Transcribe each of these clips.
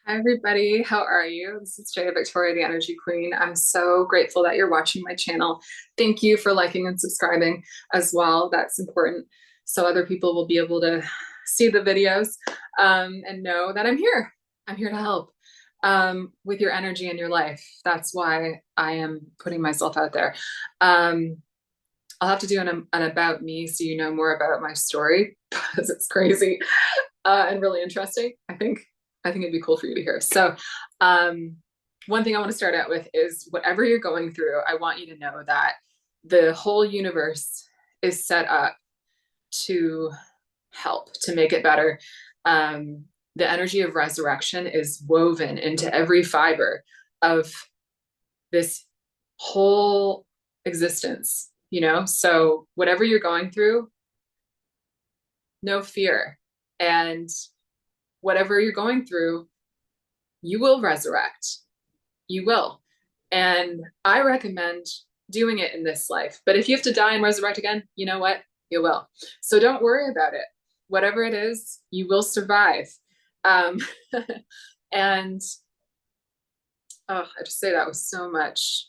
Hi, everybody. How are you? This is Jaiya Victoria, the Energy Queen. I'm so grateful that you're watching my channel. Thank you for liking and subscribing as well. That's important. So other people will be able to see the videos and know that I'm here. I'm here to help with your energy in your life. That's why I am putting myself out there. I'll have to do an about me so you know more about my story because it's crazy and really interesting. I think it'd be cool for you to hear. So, one thing I want to start out with is whatever you're going through, I want you to know that the whole universe is set up to help, to make it better. The energy of resurrection is woven into every fiber of this whole existence, you know? So, whatever you're going through, no fear. And whatever you're going through, you will resurrect. You will. And I recommend doing it in this life. But if you have to die and resurrect again, you know what? You will. So don't worry about it. Whatever it is, you will survive. Um, and I just say that with so much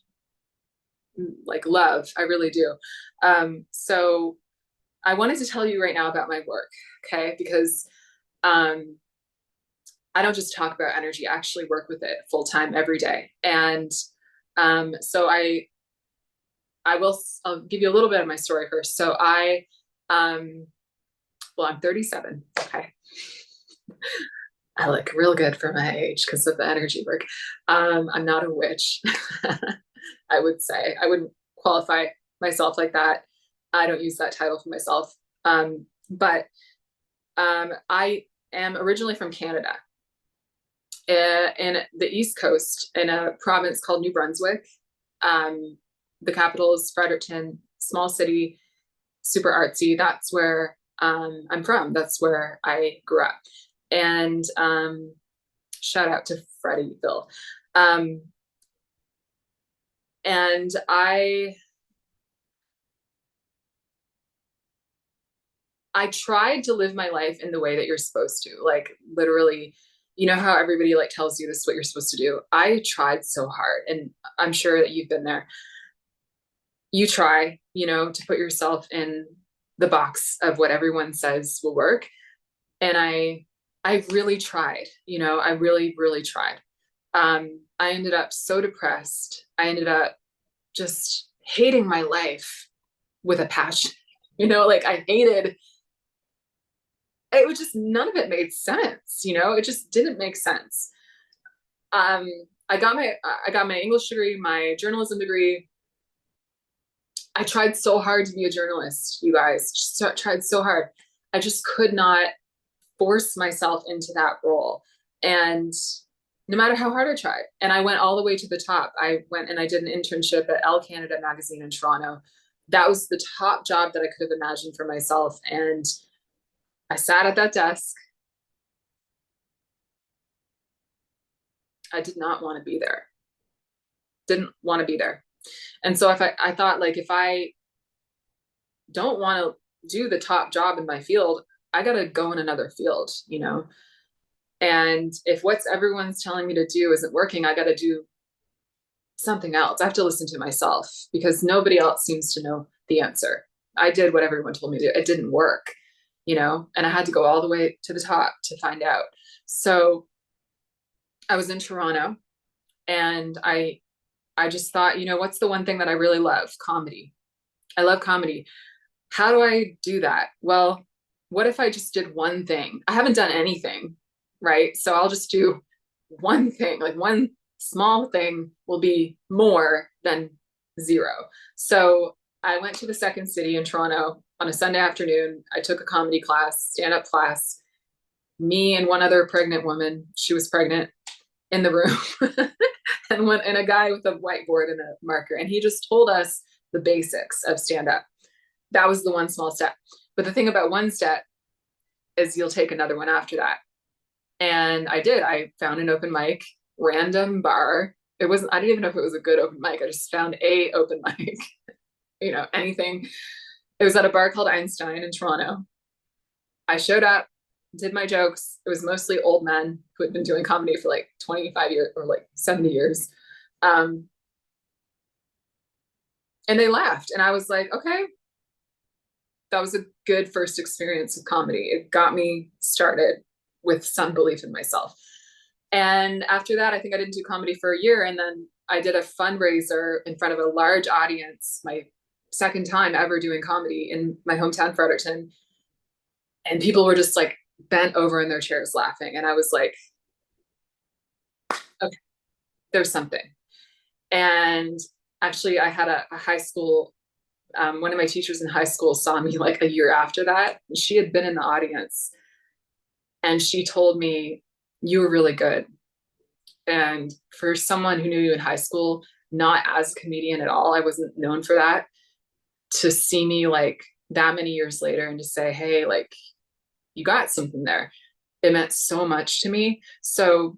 like love. I really do. So I wanted to tell you right now about my work, okay? Because I don't just talk about energy, I actually work with it full time every day. And so I'll give you a little bit of my story first. So I'm 37. Okay. I look real good for my age because of the energy work. I'm not a witch. I would say I wouldn't qualify myself like that. I don't use that title for myself. But I am originally from Canada, in the East Coast, in a province called New Brunswick. The capital is Fredericton, small city, super artsy. That's where I'm from. That's where I grew up. And shout out to Freddieville. And I tried to live my life in the way that you're supposed to, like literally, you know how everybody like tells you this is what you're supposed to do. I tried so hard, and I'm sure that you've been there. You try, to put yourself in the box of what everyone says will work. And I really tried, I really, really tried. I ended up so depressed. I ended up just hating my life with a passion. Like I hated it. Was just, none of it made sense. It just didn't make sense. Um, I got my English degree, my journalism degree. I tried so hard to be a journalist, you guys. Tried so hard. I just could not force myself into that role. And no matter how hard I tried, and I went all the way to the top. I went and I did an internship at Elle Canada magazine in Toronto. That was the top job that I could have imagined for myself. And I sat at that desk. I did not want to be there. Didn't want to be there. And so I thought, like, if I don't want to do the top job in my field, I got to go in another field, And if what's everyone's telling me to do isn't working, I got to do something else. I have to listen to myself because nobody else seems to know the answer. I did what everyone told me to do. It didn't work, and I had to go all the way to the top to find out. So I was in Toronto, and I just thought, what's the one thing that I really love? Comedy. I love comedy. How do I do that? Well, what if I just did one thing? I haven't done anything, right? So I'll just do one thing, like one small thing will be more than zero. So I went to the second city in Toronto on a Sunday afternoon. I took a comedy class, stand-up class. Me and one other pregnant woman, she was pregnant, in the room. and a guy with a whiteboard and a marker. And he just told us the basics of stand-up. That was the one small step. But the thing about one step is you'll take another one after that. And I did. I found an open mic, random bar. I didn't even know if it was a good open mic. I just found a open mic, anything. It was at a bar called Einstein in Toronto. I showed up. did my jokes. It was mostly old men who had been doing comedy for like 25 years or like 70 years. Um, and they laughed. And I was like, okay, that was a good first experience of comedy. It got me started with some belief in myself. And after that, I think I didn't do comedy for a year. And then I did a fundraiser in front of a large audience, my second time ever doing comedy in my hometown, Fredericton. And people were just like bent over in their chairs laughing. And I was like, okay, there's something. And actually, I had a high school, one of my teachers in high school saw me like a year after that. She had been in the audience and she told me, you were really good. And for someone who knew you in high school, not as a comedian at all, I wasn't known for that, to see me like that many years later and to say, hey, like, you got something there. It meant so much to me. So,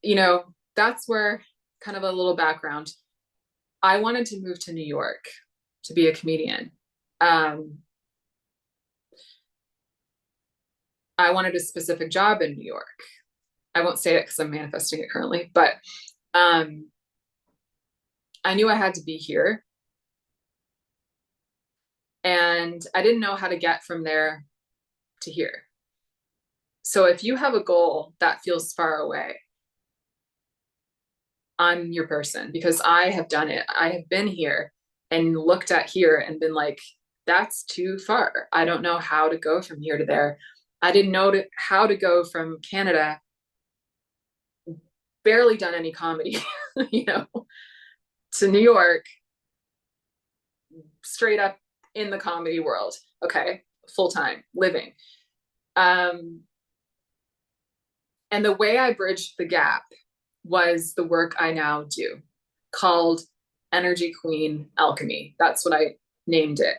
you know, that's where kind of a little background. I wanted to move to New York to be a comedian. I wanted a specific job in New York. I won't say it because I'm manifesting it currently, but I knew I had to be here. And I didn't know how to get from there to here. So if you have a goal that feels far away, I'm your person, because I have done it. I have been here and looked at here and been like, that's too far. I don't know how to go from here to there. I didn't know how to go from Canada, barely done any comedy, you know, to New York, straight up in the comedy world. Okay, full time living. And the way I bridged the gap was the work I now do, called Energy Queen Alchemy. That's what I named it,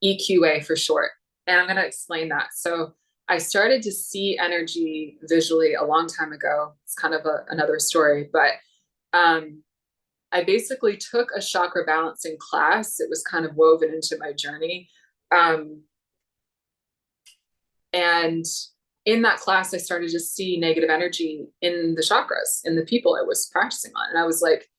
EQA for short. And I'm going to explain that. So I started to see energy visually a long time ago. It's kind of another story, but I basically took a chakra balancing class. It was kind of woven into my journey. And in that class, I started to see negative energy in the chakras, in the people I was practicing on. And I was like,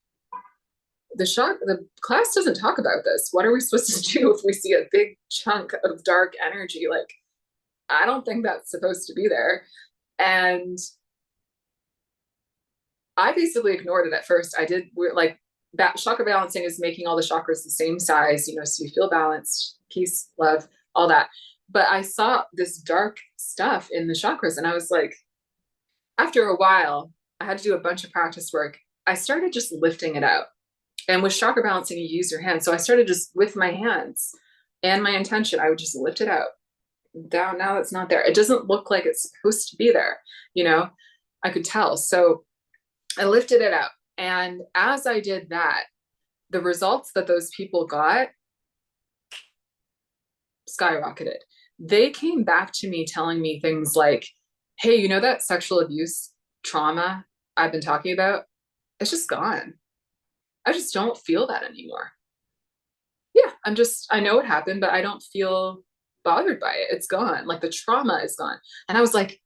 the class doesn't talk about this. What are we supposed to do if we see a big chunk of dark energy? Like, I don't think that's supposed to be there. And I basically ignored it at first. Like, that chakra balancing is making all the chakras the same size, you know, so you feel balanced, peace, love, all that. But I saw this dark stuff in the chakras, and I was like, after a while, I had to do a bunch of practice work. I started just lifting it out. And with chakra balancing, you use your hands. So I started just with my hands and my intention, I would just lift it out. Down, now it's not there. It doesn't look like it's supposed to be there, you know, I could tell. So I lifted it out. And as I did that, the results that those people got skyrocketed. They came back to me telling me things like, hey, you know, that sexual abuse trauma I've been talking about, it's just gone. I just don't feel that anymore. Yeah, I know it happened, but I don't feel bothered by it. It's gone. Like, the trauma is gone. And I was like,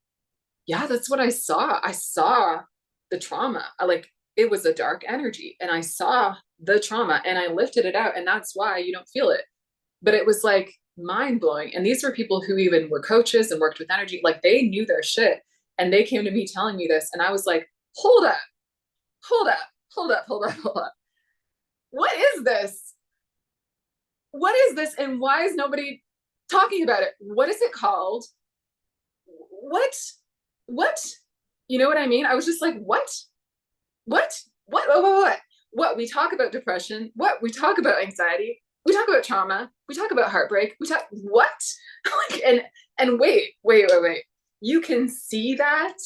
yeah, that's what I saw. I saw the trauma. It was a dark energy, and I saw the trauma and I lifted it out. And that's why you don't feel it. But it was like mind blowing. And these were people who even were coaches and worked with energy. Like, they knew their shit. And they came to me telling me this. And I was like, hold up, hold up, hold up, hold up, hold up. What is this? What is this? And why is nobody talking about it? What is it called? What? You know what I mean? I was just like, what? What? We talk about depression. What? We talk about anxiety. We talk about trauma. We talk about heartbreak. We talk, what? and wait. You can see that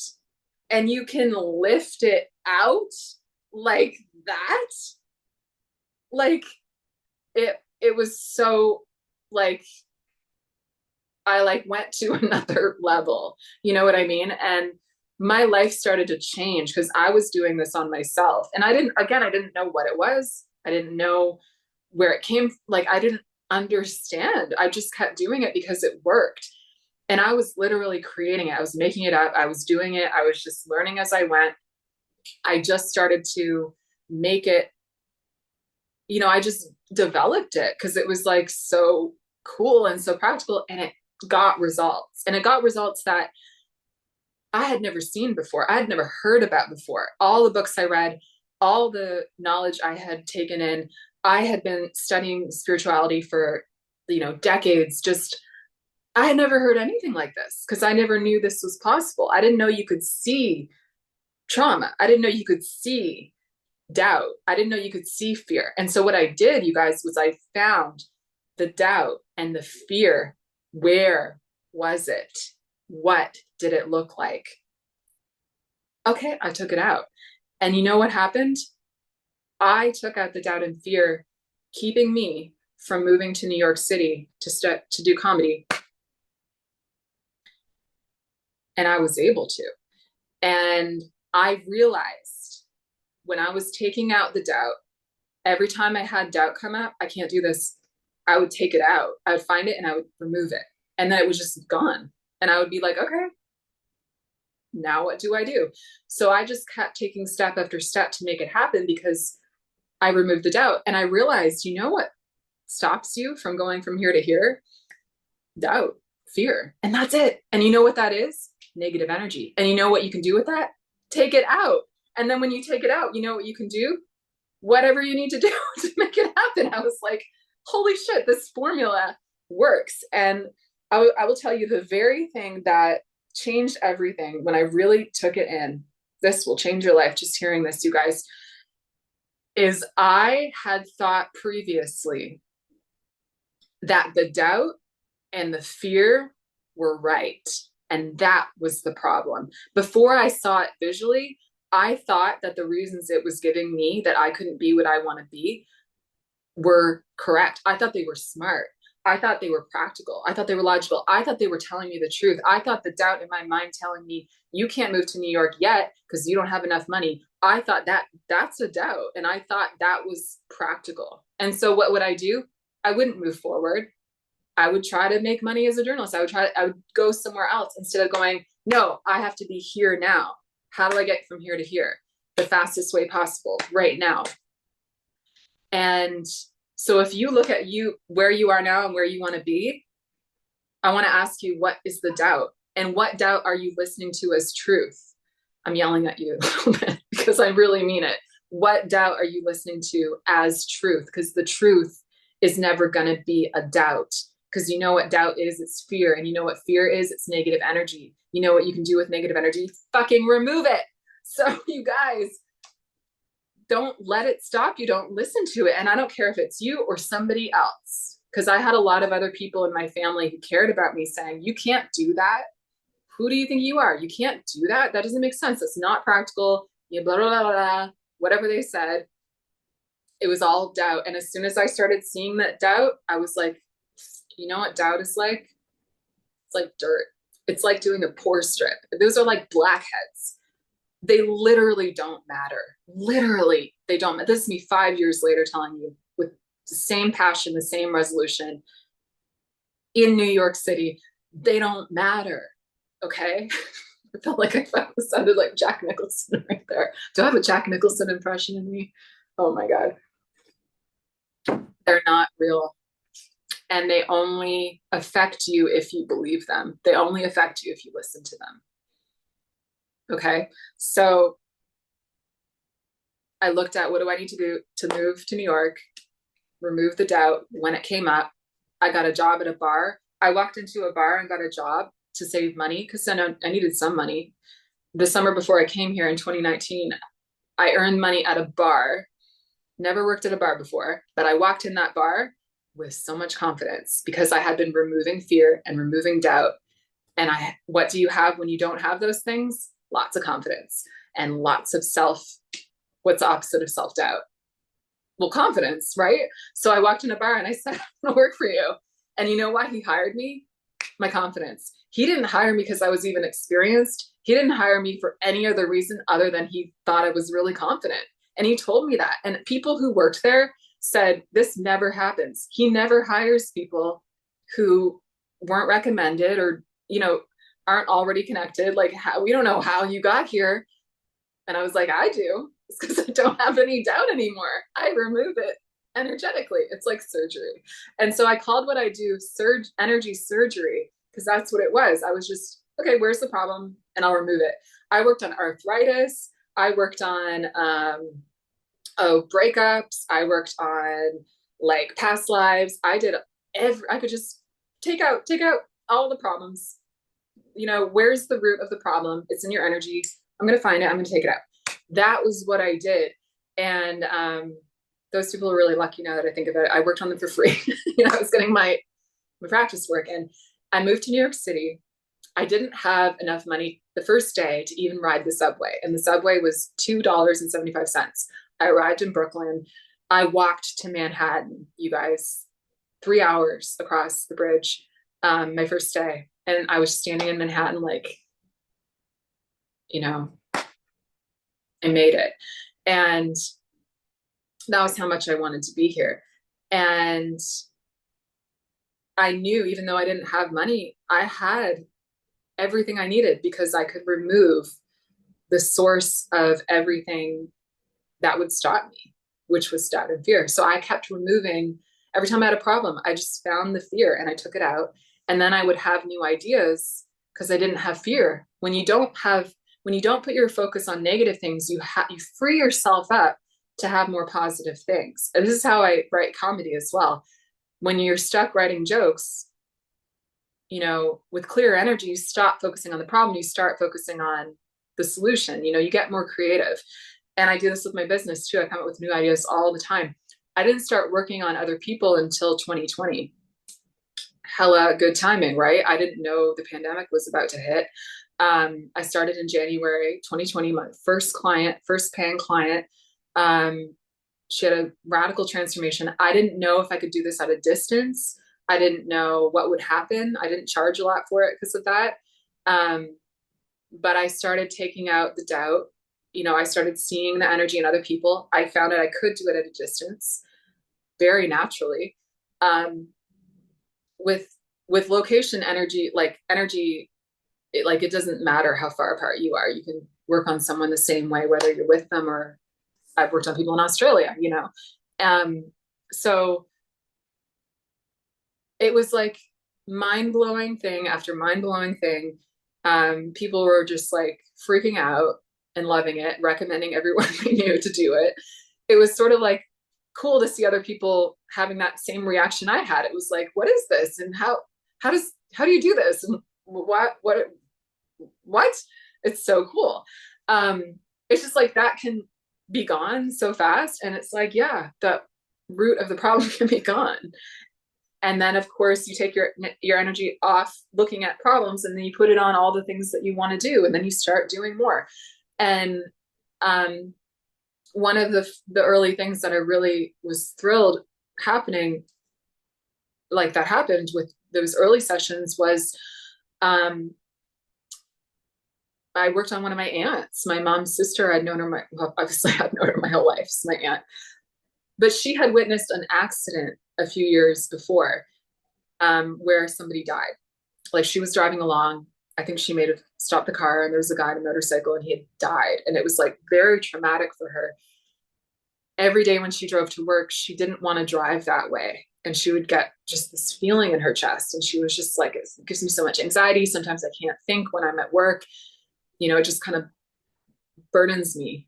and you can lift it out like that. Like, it was so, like, I like went to another level. You know what I mean? And my life started to change because I was doing this on myself. And I didn't know what it was. I didn't know where it came. Like, I didn't understand. I just kept doing it because it worked. And I was literally creating it. I was making it up. I was doing it. I was just learning as I went. I just started to make it, I just developed it because it was like so cool and so practical, and it got results. And it got results that I had never seen before. I had never heard about before. All the books I read, all the knowledge I had taken in, I had been studying spirituality for, decades. Just, I had never heard anything like this because I never knew this was possible. I didn't know you could see trauma. I didn't know you could see doubt. I didn't know you could see fear. And so what I did, you guys, was I found the doubt and the fear. Where was it? What did it look like? Okay, I took it out. And you know what happened? I took out the doubt and fear, keeping me from moving to New York City to do comedy. And I was able to. And I realized when I was taking out the doubt, every time I had doubt come up, I can't do this, I would take it out. I would find it and I would remove it. And then it was just gone. And I would be like, okay, now what do I do? So I just kept taking step after step to make it happen because I removed the doubt. And I realized, you know what stops you from going from here to here? Doubt, fear. And that's it. And you know what that is? Negative energy. And you know what you can do with that? Take it out. And then when you take it out, you know what you can do? Whatever you need to do to make it happen. I was like, holy shit, this formula works. And I will tell you the very thing that changed everything when I really took it in. This will change your life. Just hearing this, you guys, is I had thought previously that the doubt and the fear were right. And that was the problem. Before I saw it visually, I thought that the reasons it was giving me that I couldn't be what I want to be were correct. I thought they were smart. I thought they were practical. I thought they were logical. I thought they were telling me the truth. I thought the doubt in my mind telling me you can't move to New York yet because you don't have enough money. I thought that's a doubt. And I thought that was practical. And so what would I do? I wouldn't move forward. I would try to make money as a journalist. I would go somewhere else instead of going, no, I have to be here now. How do I get from here to here? The fastest way possible right now. And so if you look at where you are now and where you want to be, I want to ask you, what is the doubt? And what doubt are you listening to as truth? I'm yelling at you a little bit because I really mean it. What doubt are you listening to as truth? Because the truth is never going to be a doubt. Because you know what doubt is? It's fear. And you know what fear is? It's negative energy. You know what you can do with negative energy? Fucking remove it. So you guys, don't let it stop you. Don't listen to it. And I don't care if it's you or somebody else. Because I had a lot of other people in my family who cared about me saying, you can't do that. Who do you think you are? You can't do that. That doesn't make sense. It's not practical. You blah, blah, blah, blah, whatever they said. It was all doubt. And as soon as I started seeing that doubt, I was like, you know what doubt is like? It's like dirt. It's like doing a pore strip. Those are like blackheads. They literally don't matter. Literally, they don't. This is me 5 years later telling you with the same passion, the same resolution in New York City. They don't matter. Okay. I felt like I sounded like Jack Nicholson right there. Do I have a Jack Nicholson impression in me? Oh my God. They're not real. And they only affect you if you believe them. They only affect you if you listen to them. Okay. So I looked at what do I need to do to move to New York, remove the doubt. When it came up, I got a job at a bar. I walked into a bar and got a job to save money because I needed some money. The summer before I came here in 2019, I earned money at a bar. Never worked at a bar before, but I walked in that bar with so much confidence because I had been removing fear and removing doubt. And what do you have when you don't have those things? Lots of confidence and lots of what's the opposite of self-doubt? Well, confidence, right? So I walked in a bar and I said, I'm gonna work for you. And you know why he hired me? My confidence. He didn't hire me because I was even experienced. He didn't hire me for any other reason other than he thought I was really confident. And he told me that. And people who worked there said, this never happens. He never hires people who weren't recommended or you know, aren't already connected. Like, how, we don't know how you got here. And I was like, I do. It's because I don't have any doubt anymore. I remove it energetically. It's like surgery. And so I called what I do energy surgery, because that's what it was. I was just, okay, where's the problem? And I'll remove it. I worked on arthritis. I worked on breakups. I worked on like past lives. I could just take out all the problems. Where's the root of the problem? It's in your energy. I'm going to find it. I'm going to take it out. That was what I did. And those people are really lucky now that I think of it. I worked on them for free. I was getting my practice work. And I moved to New York City. I didn't have enough money the first day to even ride the subway. And the subway was $2.75. I arrived in Brooklyn. I walked to Manhattan, you guys, 3 hours across the bridge, my first day. And I was standing in Manhattan, like, I made it. And that was how much I wanted to be here. And I knew, even though I didn't have money, I had everything I needed, because I could remove the source of everything that would stop me, which was doubt and fear. So I kept removing. Every time I had a problem, I just found the fear and I took it out. And then I would have new ideas because I didn't have fear. When you don't put your focus on negative things, you free yourself up to have more positive things. And this is how I write comedy as well. When you're stuck writing jokes, with clear energy, you stop focusing on the problem, you start focusing on the solution. You get more creative. And I do this with my business too. I come up with new ideas all the time. I didn't start working on other people until 2020. Hella good timing, right? I didn't know the pandemic was about to hit. I started in January 2020, my first paying client. She had a radical transformation. I didn't know if I could do this at a distance. I didn't know what would happen. I didn't charge a lot for it because of that. But I started taking out the doubt. I started seeing the energy in other people. I found out I could do it at a distance very naturally. With location energy, it doesn't matter how far apart you are. You can work on someone the same way, whether you're with them, or I've worked on people in Australia, so it was like mind-blowing thing after mind-blowing thing. People were just like freaking out and loving it, recommending everyone they knew to do it. It was sort of like cool to see other people having that same reaction I had. It was like, what is this? And how do you do this? And what? It's so cool. It's just like that can be gone so fast. And it's like, yeah, the root of the problem can be gone. And then of course you take your energy off looking at problems, and then you put it on all the things that you want to do. And then you start doing more. And, one of the early things that I really was thrilled happened with those early sessions was, I worked on one of my aunts, my mom's sister. Obviously I've known her my whole life. It's my aunt, but she had witnessed an accident a few years before, where somebody died. Like, she was driving along. I think she may have stopped the car, and there was a guy on a motorcycle, and he had died. And it was like very traumatic for her. Every day when she drove to work, she didn't want to drive that way. And she would get just this feeling in her chest. And she was just like, it gives me so much anxiety. Sometimes I can't think when I'm at work. It just kind of burdens me,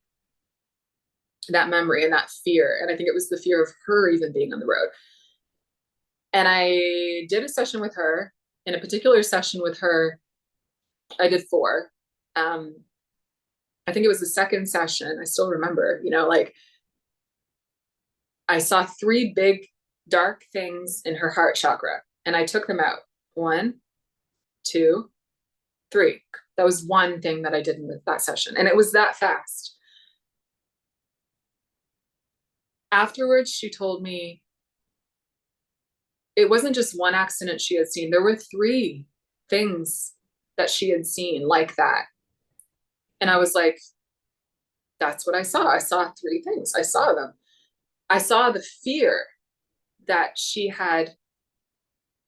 that memory and that fear. And I think it was the fear of her even being on the road. And I did a session with her. In a particular session with her, I did 4. I think it was the second session. I still remember, I saw 3 big dark things in her heart chakra, and I took them out. 1, 2, 3. That was one thing that I did in that session. And it was that fast. Afterwards, she told me it wasn't just one accident she had seen. There were 3 things that she had seen like that. And I was like, that's what I saw. I saw 3 things. I saw them. I saw the fear that she had,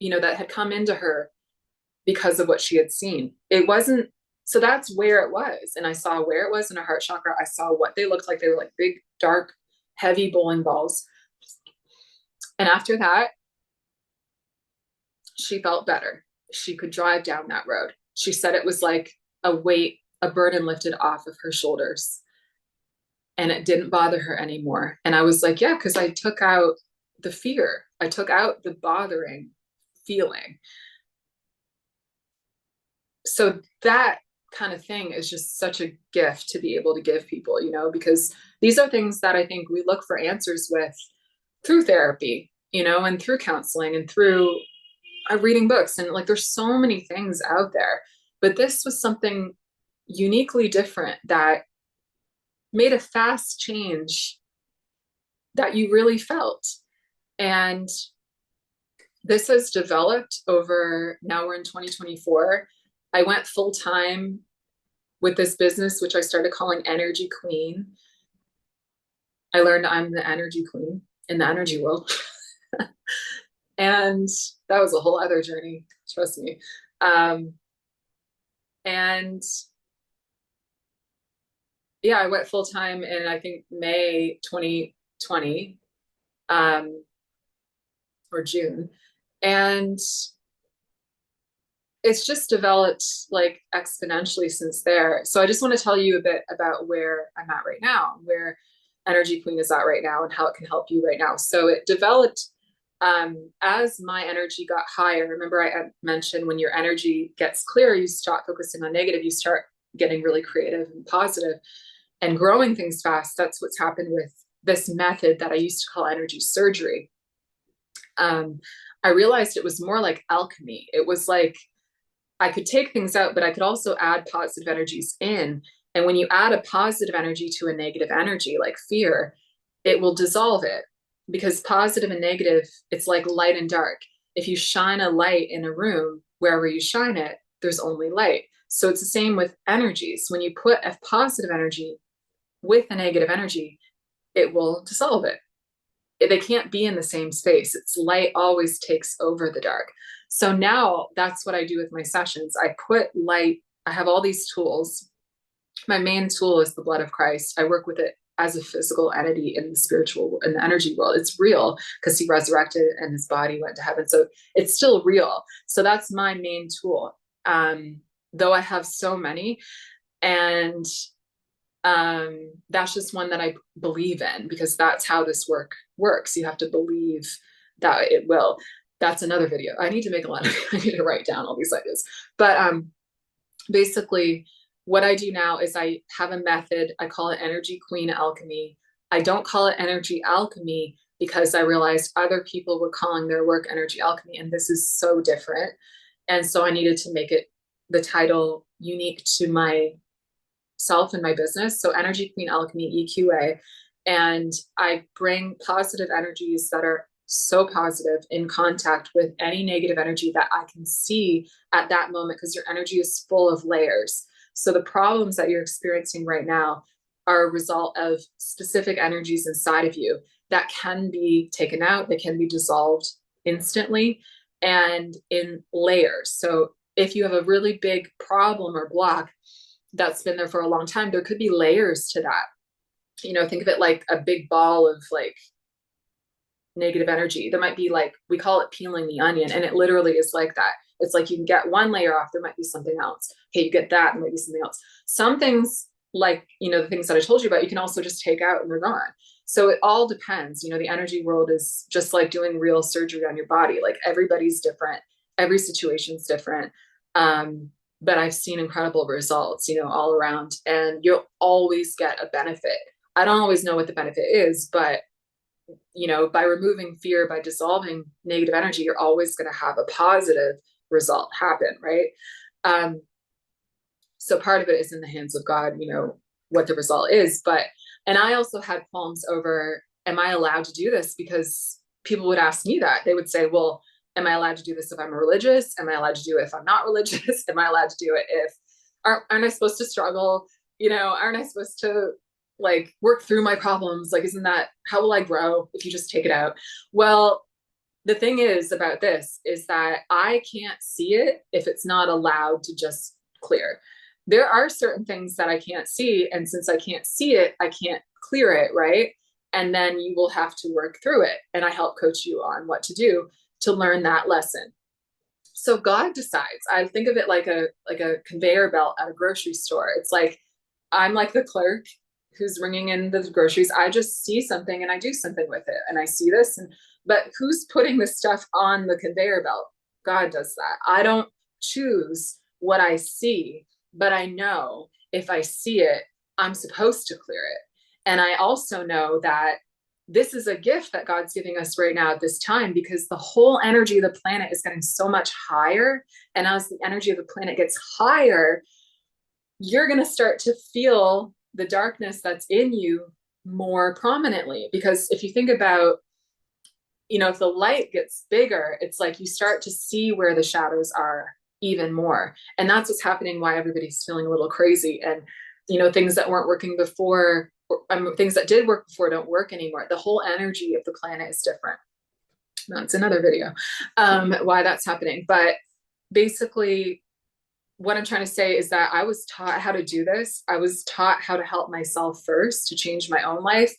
that had come into her because of what she had seen. It wasn't, so that's where it was. And I saw where it was in her heart chakra. I saw what they looked like. They were like big, dark, heavy bowling balls. And after that, she felt better. She could drive down that road. She said it was like a weight, a burden lifted off of her shoulders. And it didn't bother her anymore. And I was like, yeah, because I took out the fear. I took out the bothering feeling. So that kind of thing is just such a gift to be able to give people, you know, because these are things that I think we look for answers with through therapy, you know, and through counseling and through reading books. And like, there's so many things out there, but this was something uniquely different that made a fast change that you really felt. And this has developed over, now we're in 2024. I went full time with this business, which I started calling Energy Queen. I learned I'm the energy queen in the energy world. And that was a whole other journey, trust me. And yeah, I went full time in, I think, May 2020, or June. And it's just developed like exponentially since there. So I just want to tell you a bit about where I'm at right now, where Energy Queen is at right now, and how it can help you right now. So it developed as my energy got higher. Remember, I mentioned when your energy gets clear, you stop focusing on negative, you start getting really creative and positive and growing things fast. That's what's happened with this method that I used to call energy surgery. I realized it was more like alchemy. It was like I could take things out, but I could also add positive energies in. And when you add a positive energy to a negative energy, like fear, it will dissolve it, because positive and negative, it's like light and dark. If you shine a light in a room, wherever you shine it, there's only light. So it's the same with energies. When you put a positive energy with a negative energy, it will dissolve it. They can't be in the same space. It's light always takes over the dark. So now that's what I do with my sessions. I put light, I have all these tools. My main tool is the blood of Christ. I work with it as a physical entity in the spiritual, in the energy world. It's real because he resurrected and his body went to heaven. So it's still real. So that's my main tool. Though I have so many, and that's just one that I believe in, because that's how this work works. You have to believe that it will. That's another video. I need to make a lot of, I need to write down all these ideas. But basically what I do now is I have a method. I call it Energy Queen Alchemy. I don't call it Energy Alchemy because I realized other people were calling their work Energy Alchemy, and this is so different. And so I needed to make it, the title, unique to myself and my business. So Energy Queen Alchemy, EQA. And I bring positive energies that are so positive in contact with any negative energy that I can see at that moment, because your energy is full of layers. So the problems that you're experiencing right now are a result of specific energies inside of you that can be taken out, they can be dissolved instantly and in layers. So if you have a really big problem or block that's been there for a long time, there could be layers to that. You know, think of it like a big ball of like negative energy. There might be, like, we call it peeling the onion, and it literally is like that. It's like you can get one layer off, there might be something else. Okay, you get that, and maybe something else. Some things, like, you know, the things that I told you about, you can also just take out and they're gone. So it all depends. You know, the energy world is just like doing real surgery on your body. Like, everybody's different, every situation's different. But I've seen incredible results, you know, all around, and you'll always get a benefit. I don't always know what the benefit is, but you know, by removing fear, by dissolving negative energy, you're always going to have a positive result happen, right? So part of it is in the hands of God, you know, what the result is. But, and I also had qualms over, am I allowed to do this? Because people would ask me that. They would say, well, am I allowed to do this if I'm religious? Am I allowed to do it if I'm not religious? Am I allowed to do it if, aren't I supposed to struggle? You know, aren't I supposed to like work through my problems? Like, isn't that, how will I grow if you just take it out? Well, the thing is about this is that I can't see it if it's not allowed to just clear. There are certain things that I can't see. And since I can't see it, I can't clear it, right? And then you will have to work through it. And I help coach you on what to do to learn that lesson. So God decides. I think of it like a conveyor belt at a grocery store. It's like I'm like the clerk who's ringing in the groceries. I just see something and I do something with it. And I see this, and but who's putting this stuff on the conveyor belt? God does that. I don't choose what I see, but I know if I see it, I'm supposed to clear it. And I also know that this is a gift that God's giving us right now at this time, because the whole energy of the planet is getting so much higher. And as the energy of the planet gets higher, you're going to start to feel the darkness that's in you more prominently. Because if you think about, if the light gets bigger, it's like you start to see where the shadows are even more. And that's what's happening, why everybody's feeling a little crazy. And, things that weren't working before, things that did work before don't work anymore. The whole energy of the planet is different. That's another video, why that's happening. But basically, what I'm trying to say is that I was taught how to do this. I was taught how to help myself first to change my own life,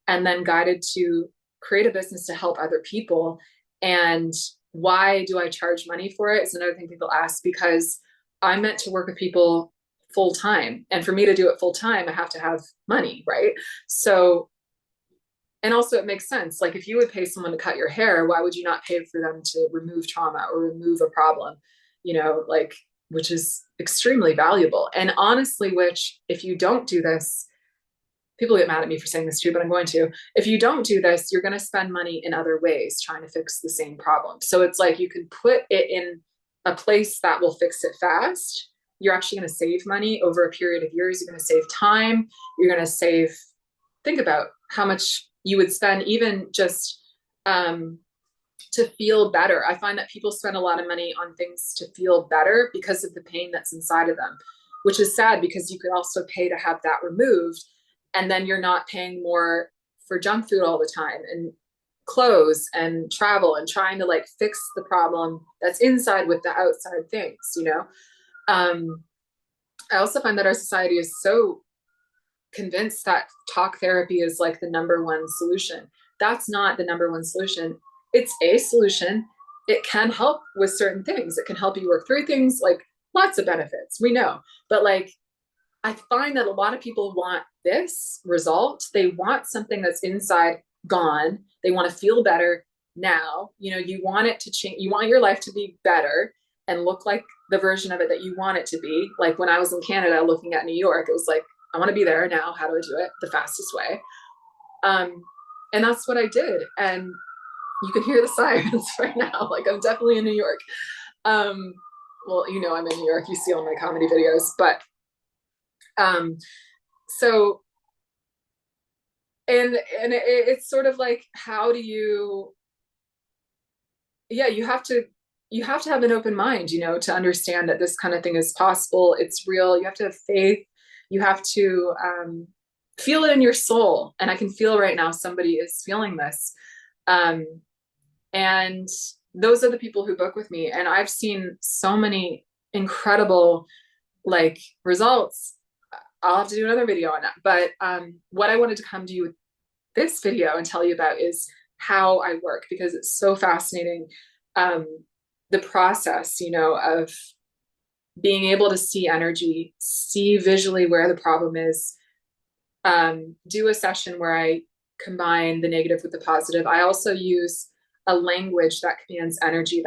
and then guided to create a business to help other people. And why do I charge money for it? It's another thing people ask, because I'm meant to work with people full time. And for me to do it full time, I have to have money, right? So, and also it makes sense. Like if you would pay someone to cut your hair, why would you not pay for them to remove trauma or remove a problem, which is extremely valuable. And honestly, which if you don't do this, people get mad at me for saying this too, but I'm going to, if you don't do this, you're going to spend money in other ways trying to fix the same problem. So it's like, you can put it in a place that will fix it fast. You're actually going to save money over a period of years. You're going to save time. You're going to save, think about how much you would spend even just, to feel better. I find that people spend a lot of money on things to feel better because of the pain that's inside of them, which is sad, because you could also pay to have that removed. And then you're not paying more for junk food all the time and clothes and travel and trying to fix the problem that's inside with the outside things, I also find that our society is so convinced that talk therapy is like the number one solution. That's not the number one solution. It's a solution. It can help with certain things. It can help you work through things, like lots of benefits, we know. But I find that a lot of people want this result. They want something that's inside gone. They want to feel better now. You want it to change. You want your life to be better and look like the version of it that you want it to be. Like when I was in Canada looking at New York, it was like, I want to be there now. How do I do it the fastest way? And that's what I did. And you can hear the sirens right now. Like I'm definitely in New York. Well, I'm in New York. You see all my comedy videos, but so, and it's sort of like, how do you, you have to have an open mind, to understand that this kind of thing is possible. It's real. You have to have faith. You have to feel it in your soul. And I can feel right now somebody is feeling this. And those are the people who book with me. And I've seen so many incredible results. I'll have to do another video on that. But what I wanted to come to you with this video and tell you about is how I work, because it's so fascinating. The process, of being able to see energy, see visually where the problem is, do a session where I combine the negative with the positive. I also use a language that commands energy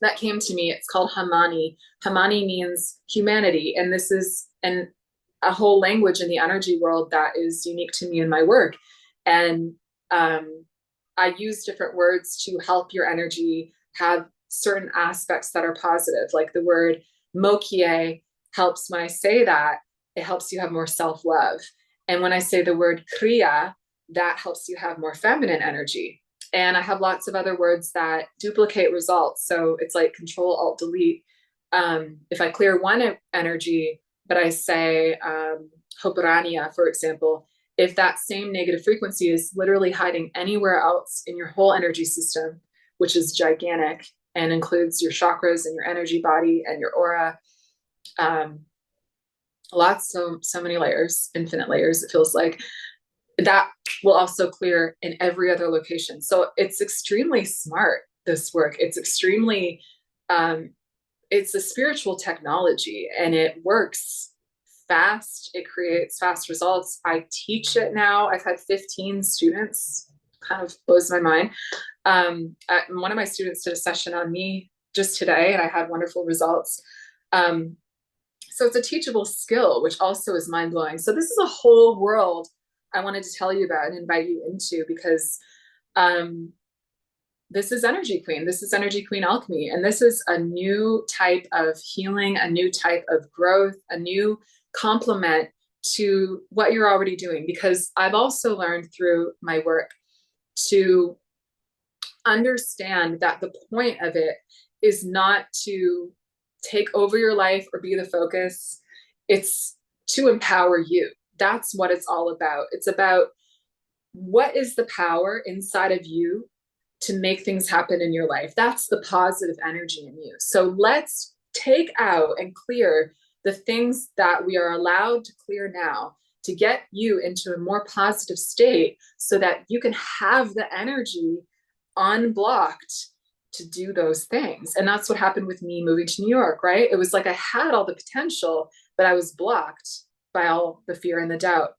that came to me. It's called Hamani. Hamani means humanity. And this is a whole language in the energy world that is unique to me in my work. And I use different words to help your energy have certain aspects that are positive. Like the word mokie helps, when I say that, it helps you have more self-love. And when I say the word kriya, that helps you have more feminine energy. And I have lots of other words that duplicate results. So it's like Control Alt Delete. If I clear one energy, but I say Hoparania, for example, if that same negative frequency is literally hiding anywhere else in your whole energy system, which is gigantic and includes your chakras and your energy body and your aura. So many layers, infinite layers, it feels like. That will also clear in every other location. So it's extremely smart, this work. It's extremely, it's a spiritual technology, and it works fast. It creates fast results. I teach it now. I've had 15 students, kind of blows my mind. One of my students did a session on me just today, and I had wonderful results. So it's a teachable skill, which also is mind-blowing. So this is a whole world I wanted to tell you about and invite you into, because this is Energy Queen. This is Energy Queen Alchemy. And this is a new type of healing, a new type of growth, a new complement to what you're already doing. Because I've also learned through my work to understand that the point of it is not to take over your life or be the focus. It's to empower you. That's what it's all about. It's about what is the power inside of you to make things happen in your life. That's the positive energy in you. So let's take out and clear the things that we are allowed to clear now to get you into a more positive state, so that you can have the energy unblocked to do those things. And that's what happened with me moving to New York, right? It was like I had all the potential, but I was blocked by all the fear and the doubt.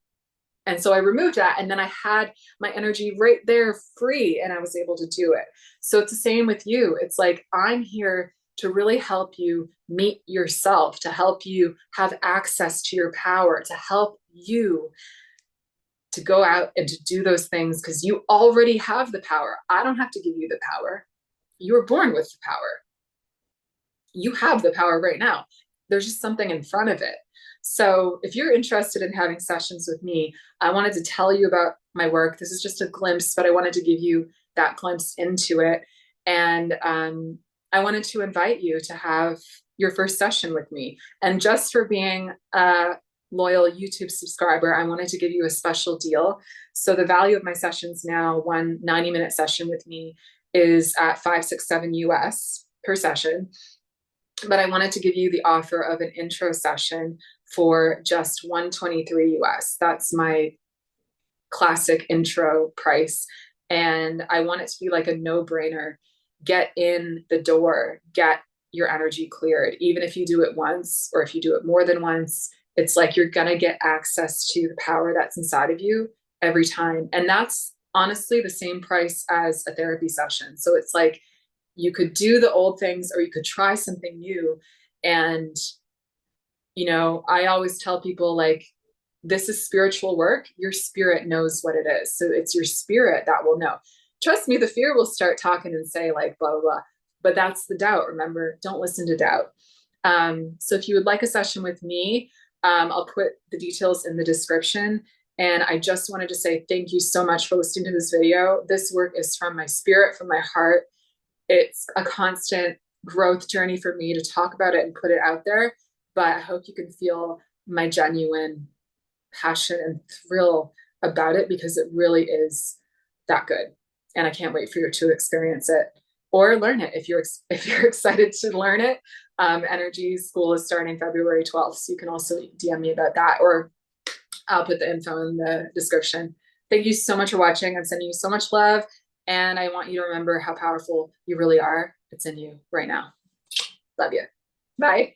And so I removed that, and then I had my energy right there free, and I was able to do it. So it's the same with you. It's like, I'm here to really help you meet yourself, to help you have access to your power, to help you to go out and to do those things, because you already have the power. I don't have to give you the power. You were born with the power. You have the power right now. There's just something in front of it. So if you're interested in having sessions with me, I wanted to tell you about my work. This is just a glimpse, but I wanted to give you that glimpse into it. And I wanted to invite you to have your first session with me. And just for being a loyal YouTube subscriber, I wanted to give you a special deal. So the value of my sessions now, one 90-minute session with me, is at $567 US per session. But I wanted to give you the offer of an intro session for just $123 US. That's my classic intro price. And I want it to be like a no-brainer. Get in the door, get your energy cleared. Even if you do it once, or if you do it more than once, it's like you're gonna get access to the power that's inside of you every time. And that's honestly the same price as a therapy session. So it's like, you could do the old things, or you could try something new. And, you know, I always tell people, like, this is spiritual work. Your spirit knows what it is. So it's your spirit that will know. Trust me, the fear will start talking and say, like, blah, blah, blah. But that's the doubt. Remember, don't listen to doubt. So if you would like a session with me, I'll put the details in the description. And I just wanted to say thank you so much for listening to this video. This work is from my spirit, from my heart. It's a constant growth journey for me to talk about it and put it out there. But I hope you can feel my genuine passion and thrill about it, because it really is that good. And I can't wait for you to experience it or learn it. If you're excited to learn it, Energy School is starting February 12th. So you can also DM me about that, or I'll put the info in the description. Thank you so much for watching. I'm sending you so much love. And I want you to remember how powerful you really are. It's in you right now. Love you. Bye.